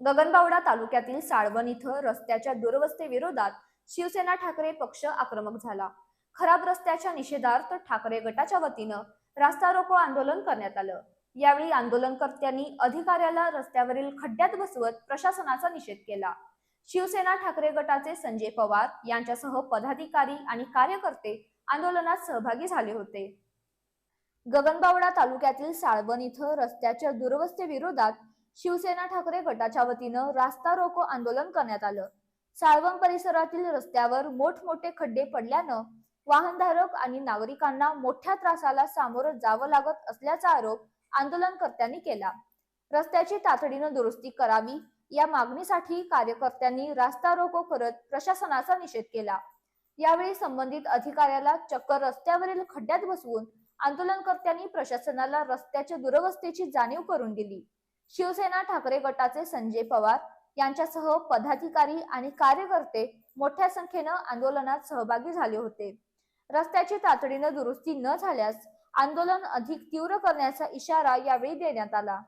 गगनबावडा तालुक्यातील साळवन इथं रस्त्याच्या दुरवस्थेविरोधात शिवसेना ठाकरे पक्ष आक्रमक झाला। खराब रस्त्याच्या निषेधार्थ ठाकरे गटाच्या वतीनं रास्ता रोको आंदोलन करण्यात आलं। यावेळी आंदोलनकर्त्यांनी अधिकाऱ्याला रस्त्यावरील खड्ड्यात बसवत प्रशासनाचा निषेध केला। शिवसेना ठाकरे गटाचे संजय पवार यांच्यासह पदाधिकारी आणि कार्यकर्ते आंदोलनात सहभागी झाले होते। गगनबावडा तालुक्यातील साळवन इथं रस्त्याच्या दुरवस्थेविरोधात शिवसेना ठाकरे गटाच्या वतीनं रास्ता रोको आंदोलन करण्यात आलं। साळवन परिसरातील रस्त्यावर मोठमोठे खड्डे पडल्यानं वाहनधारक आणि नागरिकांना मोठ्या त्रासाला सामोरं जावं लागत असल्याचा आरोप आंदोलनकर्त्यांनी केला। रस्त्याची तातडीनं दुरुस्ती करावी या मागणीसाठी कार्यकर्त्यांनी रास्ता रोको करत प्रशासनाचा निषेध केला। यावेळी संबंधित अधिकाऱ्याला चक्क रस्त्यावरील खड्ड्यात बसवून आंदोलनकर्त्यांनी प्रशासनाला रस्त्याच्या दुरवस्थेची जाणीव करून दिली। शिवसेना ठाकरे गटाचे संजय पवार यांच्यासह पदाधिकारी आणि कार्यकर्ते मोठ्या संख्येनं आंदोलनात सहभागी झाले होते। रस्त्याची तातडीनं दुरुस्ती न झाल्यास आंदोलन अधिक तीव्र करण्याचा इशारा यावेळी देण्यात आला।